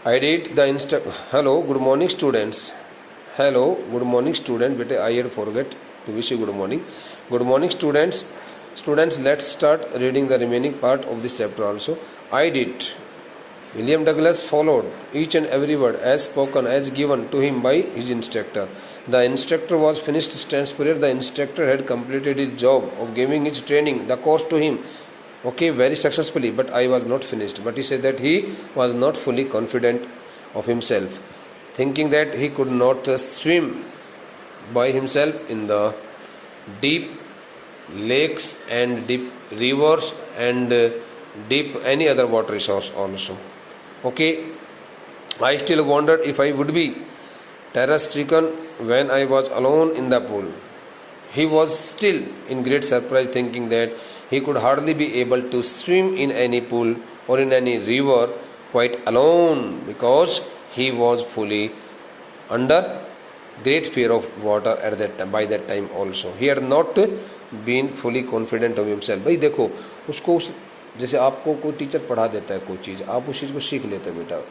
I did the Hello, good morning, students. Hello, good morning, student. Bete, I had forget to wish you good morning. Good morning, students. Students, let's start reading the remaining part of this chapter also. I did. William Douglas followed each and every word as spoken, as given to him by his instructor. The instructor was finished tense period. The instructor had completed his job of giving his training, the course to him. Okay, very successfully, but I was not finished. But he said that he was not fully confident of himself, thinking that he could not swim by himself in the deep lakes and deep rivers and deep any other water resource also. Okay, I still wondered if I would be terror stricken when I was alone in the pool. He was still in great surprise, thinking that he could hardly be able to swim in any pool or in any river quite alone, because he was fully under great fear of water at that time. By that time also he had not been fully confident of himself. भाई देखो उसको उस जैसे आपको कोई teacher पढ़ा देता है कोई चीज़, आप उस चीज़ को सीख लेते हो बेटा.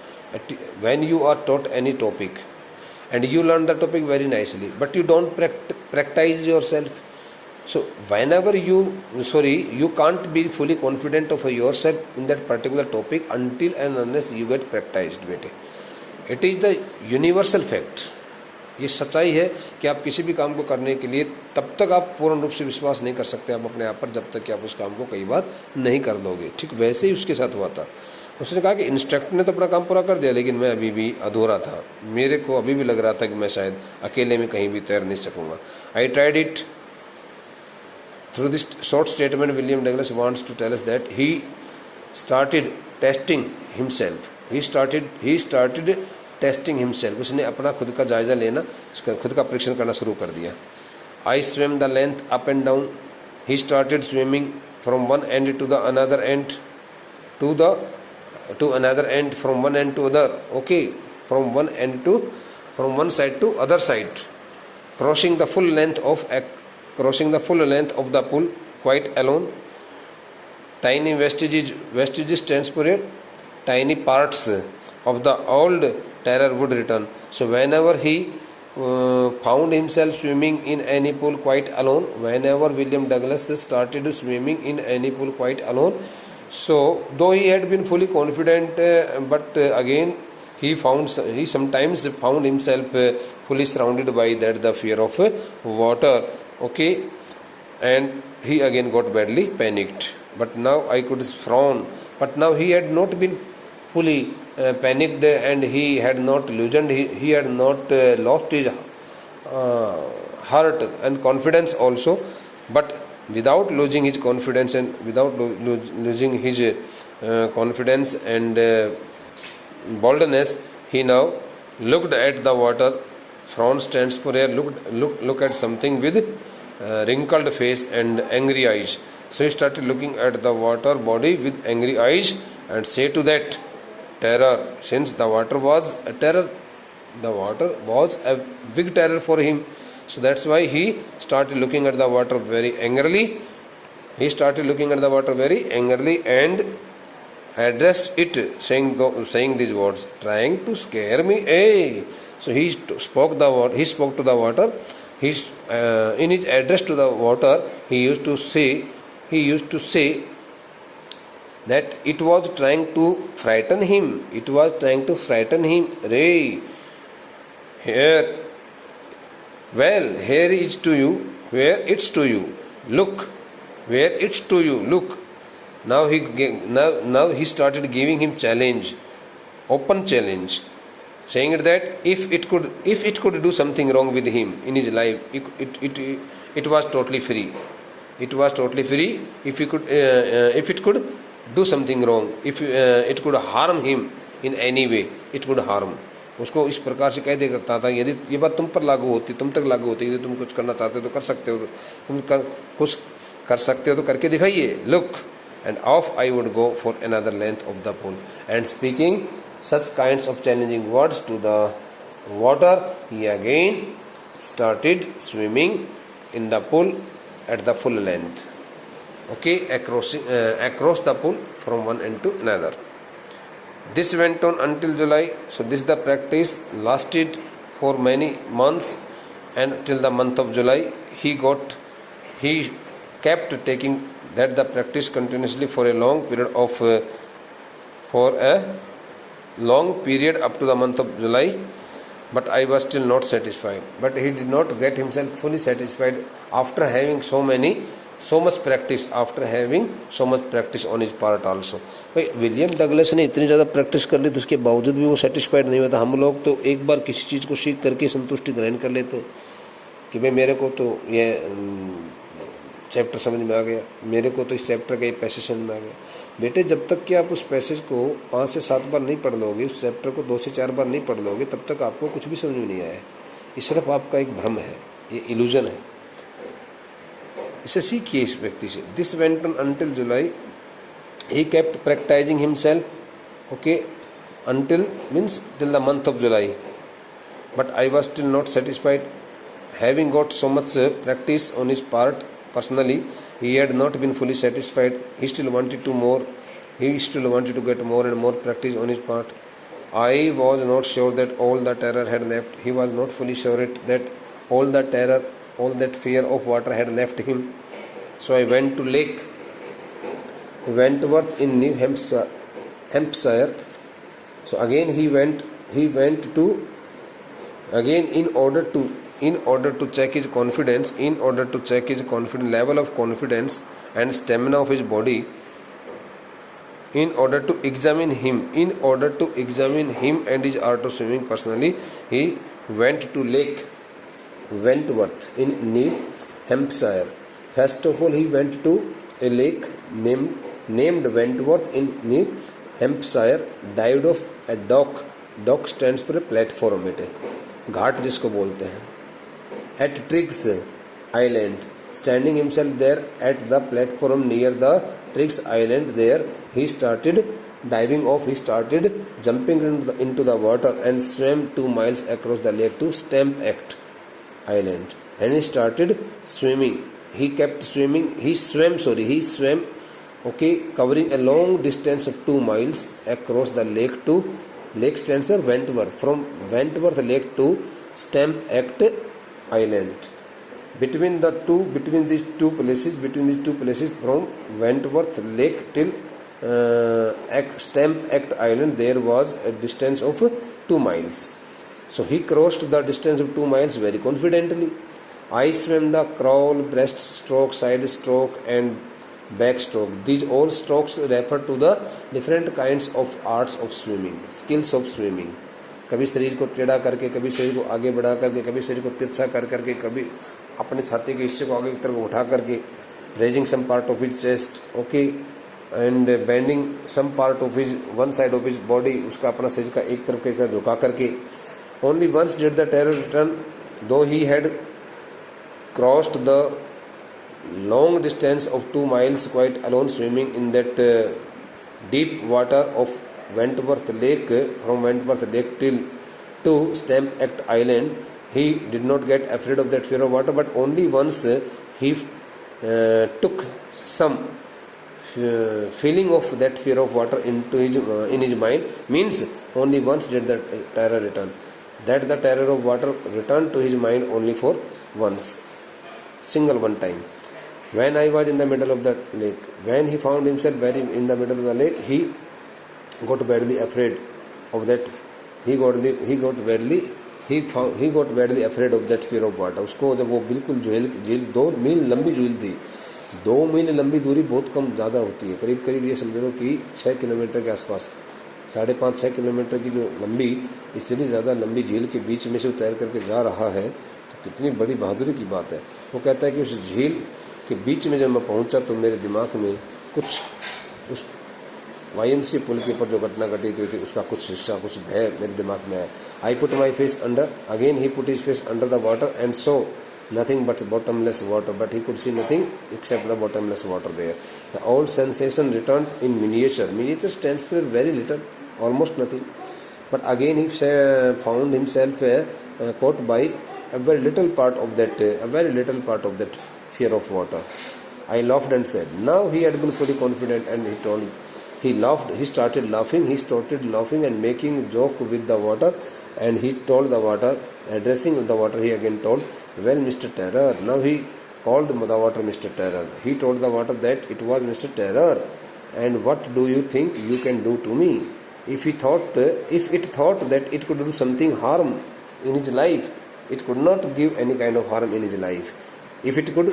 When you are taught any topic and you learn the topic very nicely, but you don't practice yourself. So whenever you can't be fully confident of yourself in that particular topic until and unless you get practiced बेटे. It is the universal fact. ये सच्चाई है कि आप किसी भी काम को करने के लिए तब तक आप पूर्ण रूप से विश्वास नहीं कर सकते आप अपने आप पर, जब तक कि आप उस काम को कई बार नहीं कर लोगे. ठीक वैसे ही उसके साथ हुआ था. उसने कहा कि इंस्ट्रक्टर ने तो अपना काम पूरा कर दिया, लेकिन मैं अभी भी अधूरा था. मेरे को अभी भी लग रहा था कि मैं शायद अकेले में कहीं भी तैर नहीं सकूंगा. I tried it. Through this short statement William Douglas wants to tell us that he started testing himself. He started testing himself. उसने अपना खुद का जायजा लेना, खुद का परीक्षण करना शुरू कर दिया. I swim the length up and down. He started swimming from one end to the another end to another end, from one end to other. Okay, from one side to other side, crossing the full length of the pool quite alone. Tiny vestiges transpired. Tiny parts of the old terror would return. So whenever he found himself swimming in any pool quite alone, whenever William Douglas started swimming in any pool quite alone, so though he had been fully confident, but again he sometimes found himself fully surrounded by the fear of water. Okay, and he again got badly panicked. But now I could frown. But now he had not been fully panicked, and he had not lost his heart and confidence also. But without losing his confidence and confidence and boldness, he now looked at the water. Franz stands for air. Look at something with wrinkled face and angry eyes. So he started looking at the water body with angry eyes and say to that terror, since the water was a terror, the water was a big terror for him. So that's why he started looking at the water very angrily. And addressed it, saying these words, trying to scare me. Hey! So he spoke to the water. In his address to the water, he used to say that it was trying to frighten him. Ray, here. Well, here it's to you, where it's to you. Look, where it's to you. Look. Now he started giving him challenge, open challenge, saying that if it could do something wrong with him in his life, it was totally free. It was totally free. If it could do something wrong, if it could harm him in any way, it could harm. उसको इस प्रकार से कह देता था, यदि ये बात तुम पर लागू होती, तुम तक लागू होती, यदि तुम कुछ करना चाहते हो तो कर सकते हो, कुछ कर सकते हो तो करके दिखाइए. Look, and off I would go for another length of the pool. And speaking such kinds of challenging words to the water, he again started swimming in the pool at the full length. Okay, across the pool from one end to another. This went on until July. So this the practice lasted for many months, and till the month of July he kept taking that the practice continuously for a long period up to the month of July. But I was still not satisfied. But he did not get himself fully satisfied after having so much practice, on his part also. भाई William Douglas ने इतनी ज़्यादा practice कर ली तो उसके बावजूद भी वो सेटिस्फाइड नहीं हुआ था. हम लोग तो एक बार किसी चीज़ को सीख करके संतुष्टि ग्रहण कर लेते कि भाई मेरे को तो ये चैप्टर समझ में आ गया, मेरे को तो इस चैप्टर का ये पैसेज समझ में आ गया. बेटे जब तक कि आप उस पैसेज को 5 से 7 बार नहीं पढ़ लोगे, उस चैप्टर को 2 से 4 बार नहीं पढ़ लोगे, तब तक आपको कुछ भी समझ में नहीं आया. ये सिर्फ आपका एक भ्रम है, ये इल्यूजन है. इसे सीखिए इस व्यक्ति से. This went on until July. He kept practising himself, okay, until means till the month of July. But I was still not satisfied. Having got so much practice on his part personally, he had not been fully satisfied. He still wanted to more. He still wanted to get more and more practice on his part. I was not sure that all the terror had left. He was not fully sure that all the terror, all that fear of water had left him. So I went to Lake Wentworth in New Hampshire. So again he went to again in order to check his confidence, level of confidence and stamina of his body, in order to examine him and his art of swimming personally. He went to Lake Wentworth in New Hampshire. First of all, he went to a lake named Wentworth in New Hampshire. Dived off a dock. Dock stands for a platform, बेटे, घाट जिसको बोलते हैं. At Triggs Island, standing himself there at the platform near the Triggs Island, there he started diving off. He started jumping into the water and swam 2 miles across the lake to Stamp Island. And he started swimming. He kept swimming. He swam. Okay, covering a long distance of 2 miles across the lake to lake stands for Wentworth. From Wentworth Lake to Stamp Island. Between these two places, from Wentworth Lake till Stamp Island, there was a distance of 2 miles. So he crossed the distance of 2 miles very confidently. I swam the crawl, breaststroke, side stroke and backstroke. These all strokes refer to the different kinds of arts of swimming, skills of swimming. कभी शरीर को टेढ़ा करके, कभी शरीर को आगे बढ़ा करके, कभी शरीर को तिरछा कर करके, कभी अपने छाती के हिस्से को आगे की तरफ उठा करके, raising some part of his chest, okay, and bending some part of his one side of his body, उसका अपना शरीर का एक तरफ के साथ झुका करके. Only once did the terror return, though he had crossed the long distance of 2 miles quite alone, swimming in that deep water of Wentworth Lake. From Wentworth Lake to Stamp Island, he did not get afraid of that fear of water, but only once he took some feeling of that fear of water into in his mind. Means only once did the terror return. That the terror of water returned to his mind only for once, single one time. When I was in the middle of the lake, when he found himself very in the middle of the lake, he got badly afraid of that. He got badly afraid of that fear of water. उसको जब वो बिल्कुल झील 2 मील लंबी झील थी. 2 मील लंबी दूरी बहुत कम ज़्यादा होती है. करीब ये समझ लो कि 6 किलोमीटर के आसपास, 5.5-6 किलोमीटर की जो लंबी, इतनी ज़्यादा लंबी झील के बीच में से तैर करके जा रहा है, तो कितनी बड़ी बहादुरी की बात है. वो कहता है कि उस झील के बीच में जब मैं पहुंचा तो मेरे दिमाग में कुछ उस YMCA पुल के ऊपर जो घटना घटी हुई थी उसका कुछ हिस्सा, कुछ भय मेरे दिमाग में आया. I put my face under, again he put his face under the water and so nothing but bottomless water, but he could see nothing except the bottomless water there. The old sensation returned in miniature. Miniature stands for very little, almost nothing. But again he found himself caught by a very little part of that fear of water. I laughed and said, now he had been fully confident, and he told He laughed. He started laughing. He started laughing and making joke with the water. And he told the water, addressing the water, he again told, "Well, Mr. Terror." Now he called the water Mr. Terror. He told the water that it was Mr. Terror. And what do you think you can do to me? If it thought that it could do something harm in his life, it could not give any kind of harm in his life. If it could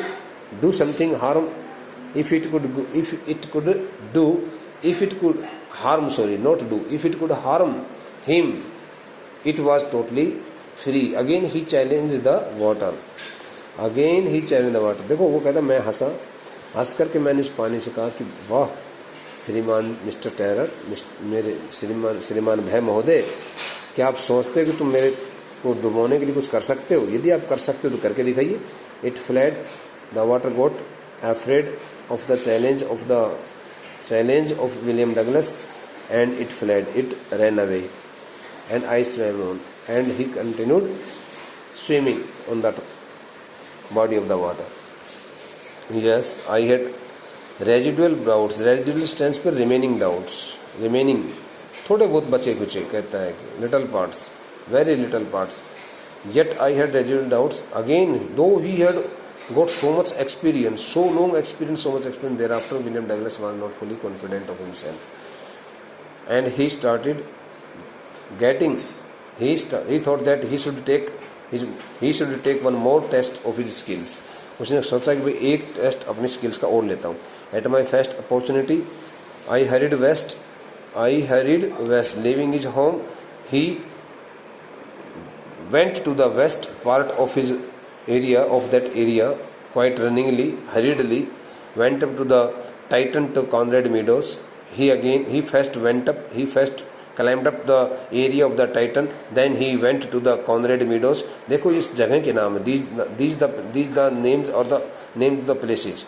do something harm, if it could harm, if it could harm him, it was totally free. Again he challenged the water. देखो वो कहता, मैं हंस करके मैंने इस पानी से कहा कि वाह श्रीमान मिस्टर टेरर, मेरे श्रीमान भय महोदय, क्या आप सोचते हो कि तुम मेरे को डुबोने के लिए कुछ कर सकते हो? यदि आप कर सकते हो तो करके दिखाइए. It fled. The water got afraid of the challenge of William Douglas and it fled. It ran away and I swam on, and he continued swimming on that body of the water. Yes, I had residual doubts. Residual stands for remaining doubts. Remaining, थोड़े बहुत बचे कुचे, कहता है कि little parts, very little parts. Yet I had residual doubts. Again, though he had got so much experience, so long experience, so much experience, thereafter William Douglas was not fully confident of himself. And he started getting, he thought that he should take one more test of his skills. उसने सोचा कि भाई एक test अपनी skills का और लेता हूँ. At my first opportunity, I hurried west, leaving his home. He went to the west part of his area, quite hurriedly, went up to the Titan to Conrad Meadows. He first climbed up the area of the Titan, then he went to the Conrad Meadows. देखो इस जगह के नाम है. These the names are the names of the places.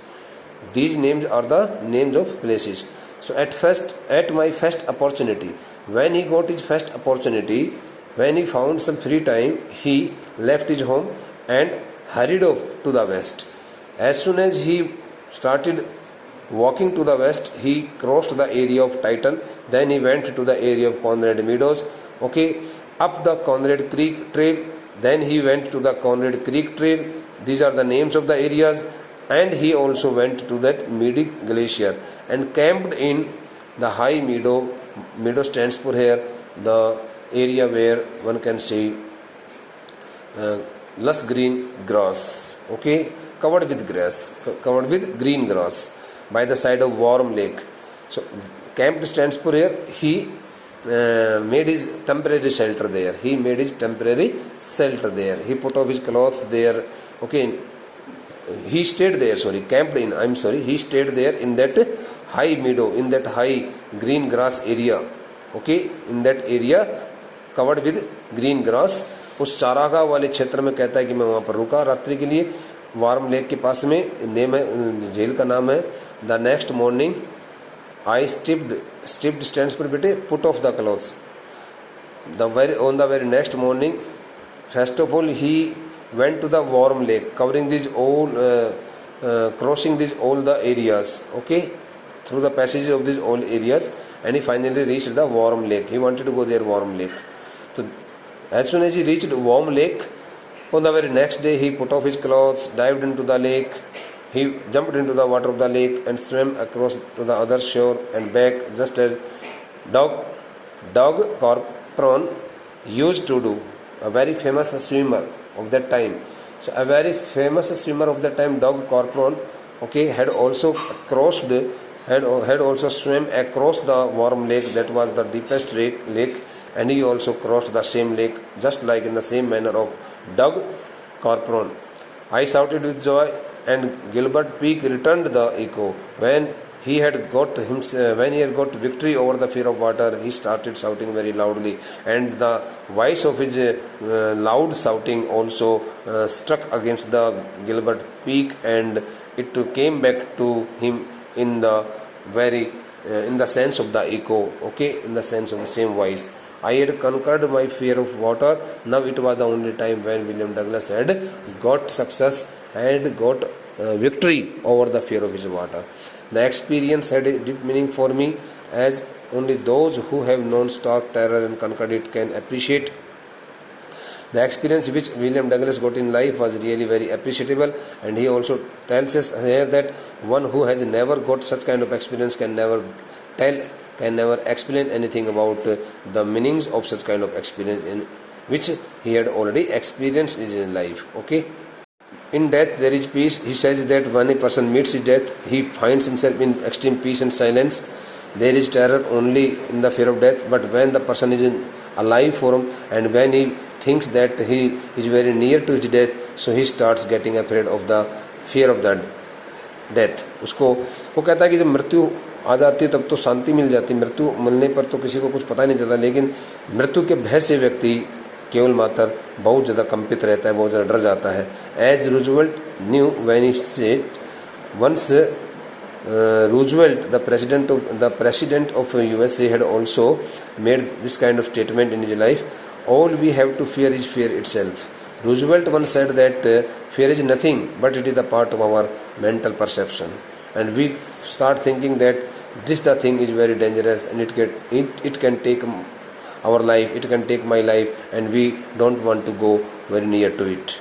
These names are the names of places. So at my first opportunity, when he got his first opportunity, when he found some free time, he left his home and hurried off to the west. As soon as he started walking to the west, he crossed the area of Titan, then he went to the area of Conrad Meadows, up the Conrad Creek Trail, then he went to the Conrad Creek Trail. These are the names of the areas. And he also went to that Meadic Glacier and camped in the high meadow. Meadow stands for here the area where one can see lush green grass, covered with green grass by the side of warm lake. So camped stands for here. He made his temporary shelter there. He put off his clothes there. He stayed there. He stayed there in that high meadow, in that high green grass area. In that area covered with green grass. उस चारागाह वाले क्षेत्र में कहता है कि मैं वहाँ पर रुका रात्रि के लिए. वार्म लेक के पास में नेम है, झील का नाम है. The next morning I stepped stands पर बेटे put off the clothes. On the very next morning, first of all he went to the warm lake, crossing these all the areas, through the passages of these all areas, and he finally reached the warm lake. He wanted to go there, warm lake. So as soon as he reached warm lake, on the very next day he put off his clothes, dived into the lake. He jumped into the water of the lake and swam across to the other shore and back, just as Doug Corcoran used to do, a very famous swimmer of that time. So a very famous swimmer of that time, Doug Corcoran, had also swam across the warm lake. That was the deepest lake, and he also crossed the same lake, just like in the same manner of Doug Corcoran. I shouted with joy, and Gilbert Peak returned the echo. When he had got victory over the fear of water, he started shouting very loudly, and the voice of his loud shouting also struck against the Gilbert Peak, and it came back to him in the sense of the echo, in the sense of the same voice. I had conquered my fear of water. Now it was the only time when William Douglas had got success, had got victory over the fear of his water. The experience had a deep meaning for me. as only those who have known stark terror and conquered it can appreciate. The experience which William Douglas got in life was really very appreciable, and he also tells us here that one who has never got such kind of experience can never explain anything about the meanings of such kind of experience in which he had already experienced in his life. Okay. In death there is peace. He says that when a person meets his death, he finds himself in extreme peace and silence. There is terror only in the fear of death, but when the person is in a life form and when he thinks that he is very near to his death, so he starts getting afraid of the fear of the death. उसको वो कहता है कि जब मृत्यु आ जाती है तब तो शांति मिल जाती है, मृत्यु मिलने पर तो किसी को कुछ पता नहीं चलता, लेकिन मृत्यु के भय से व्यक्ति केवल मात्र बहुत ज़्यादा कंपित रहता है, बहुत ज़्यादा डर जाता है. As Roosevelt knew when he said once Roosevelt, the president of USA, had also made this kind of statement in his life. All we have to fear is fear itself. Roosevelt once said that fear is nothing, but it is a part of our mental perception. And we start thinking that this the thing is very dangerous, and it can take our life, it can take my life, and we don't want to go very near to it.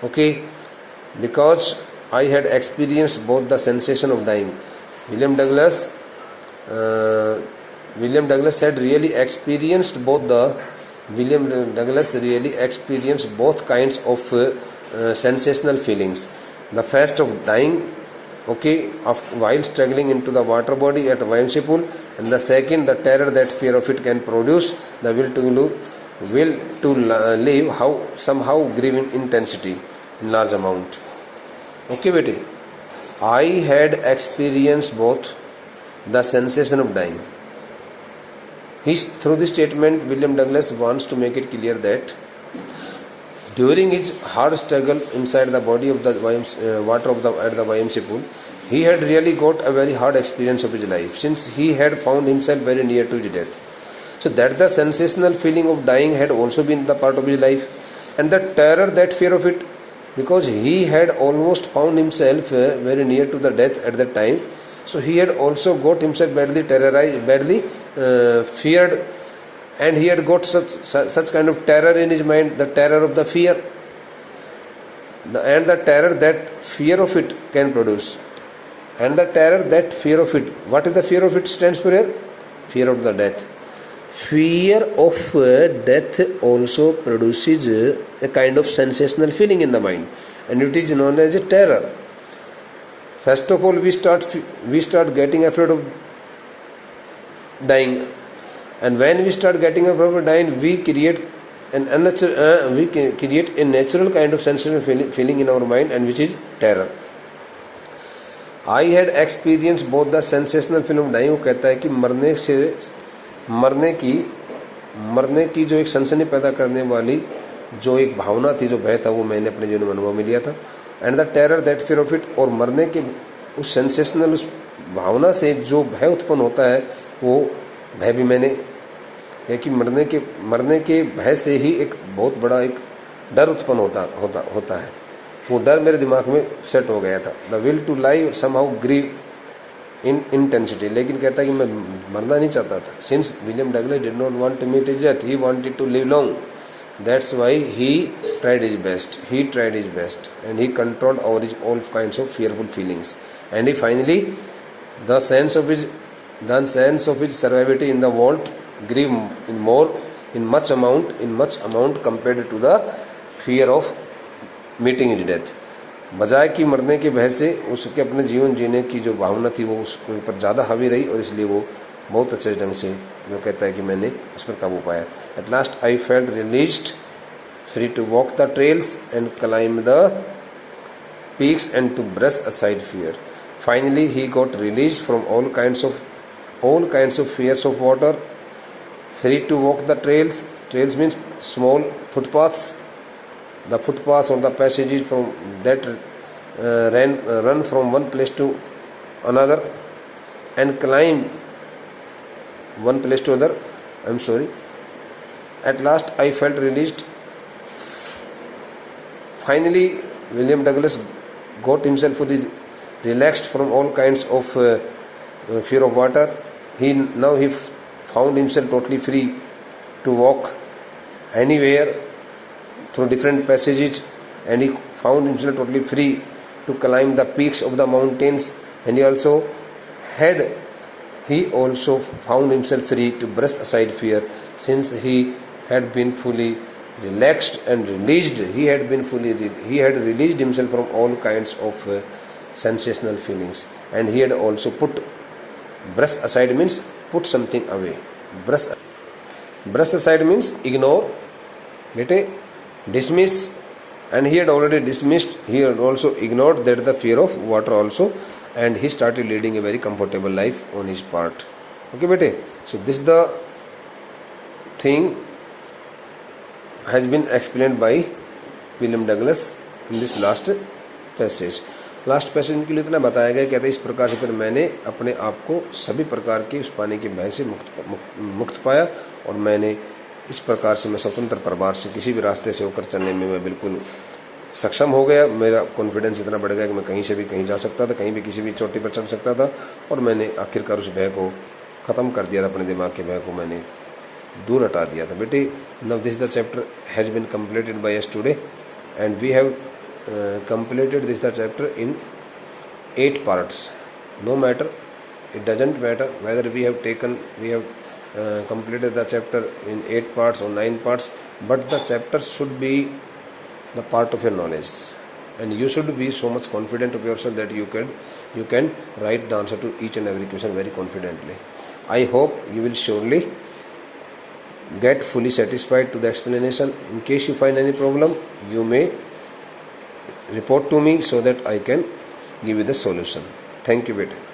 Okay, because I had experienced both the sensation of dying. William Douglas had really experienced both kinds of sensational feelings. The first of dying, while struggling into the water body at YMCA pool, and the second, the terror that fear of it can produce, the will to live, how somehow grieve in intensity in large amount. Okay, bete, I had experienced both the sensation of dying. Through this statement, William Douglas wants to make it clear that during his hard struggle inside the body of the water at the YMCA pool, he had really got a very hard experience of his life, since he had found himself very near to his death. So that the sensational feeling of dying had also been the part of his life, and the terror, that fear of it, because he had almost found himself very near to the death at that time. So he had also got himself badly terrorized, badly feared, and he had got such kind of terror in his mind, the terror of the fear, and the terror that fear of it can produce, and the terror that fear of it. What is the fear of it stands for here? Fear of the death. Fear of death also produces a kind of sensational feeling in the mind, and it is known as a terror. First of all, we start getting afraid of dying, and when we start getting afraid of dying, we create a natural kind of sensational feeling in our mind, and which is terror. I had experienced both the sensational feeling of dying. वो कहता है कि मरने की जो एक सनसनी पैदा करने वाली जो एक भावना थी, जो भय था, वो मैंने अपने जीवन में अनुभव में लिया था. And the terror that fear of it, और मरने के उस सेंसेशनल उस भावना से जो भय उत्पन्न होता है, वो भय भी मैंने कि मरने के भय से ही एक बहुत बड़ा एक डर उत्पन्न होता है. वो डर मेरे दिमाग में सेट हो गया था. The will to live somehow grew in intensity, लेकिन कहता है कि मैं मरना नहीं चाहता था. Since William Douglas did not want to meet his death, he wanted to live long. That's why he tried his best. And he controlled over his all kinds of fearful feelings. And he finally, the sense of his survivability in the world grew in much amount compared to the fear of meeting his death. बजाय कि मरने के भय से उसके अपने जीवन जीने की जो भावना थी, वो उसके ऊपर ज़्यादा हावी रही, और इसलिए वो बहुत अच्छे ढंग से जो कहता है कि मैंने उस पर काबू पाया. At last I felt released, free to walk the trails and climb the peaks and to brush aside fear. Finally he got released from all kinds of fears of water, free to walk the trails means small footpaths, the footpaths or the passages from that run from one place to another and climb one place to other. At last I felt released. Finally, William Douglas got himself fully relaxed from all kinds of fear of water. he found himself totally free to walk anywhere through different passages, and he found himself totally free to climb the peaks of the mountains, and he also found himself free to brush aside fear, since he had been fully relaxed and released. He had released himself from all kinds of sensational feelings, and he had also brush aside means put something away. Brush aside means ignore, bete, dismiss, and he had already dismissed, he had also ignored that the fear of water also, and he started leading a very comfortable life on his part. Okay, bete. So this is the thing has been explained by William Douglas in this last passage. Last passage के लिए इतना बताया गया, कहते हैं इस प्रकार से फिर मैंने अपने आप को सभी प्रकार के उस पानी के भय से मुक्त पाया, और मैंने इस प्रकार से मैं स्वतंत्र प्रभार से किसी भी रास्ते से होकर चलने में मैं बिल्कुल सक्षम हो गया। मेरा कॉन्फिडेंस इतना बढ़ गया कि मैं कहीं से भी कहीं जा सकता था, कहीं भी किसी भी चोटी पर चढ़ सकता था, और मैंने आखिरकार उस भय को ख़त्म कर दिया था, अपने दिमाग के भय को मैंने दूर हटा दिया था। बेटे, now this the chapter has been completed by us today, and we have completed this the chapter in 8 parts. No matter, it doesn't matter whether we have completed the chapter in 8 parts or 9 parts, but the chapter should be the part of your knowledge, and you should be so much confident of yourself that you can write the answer to each and every question very confidently. I hope you will surely get fully satisfied to the explanation. In case you find any problem, you may report to me so that I can give you the solution. Thank you, beta.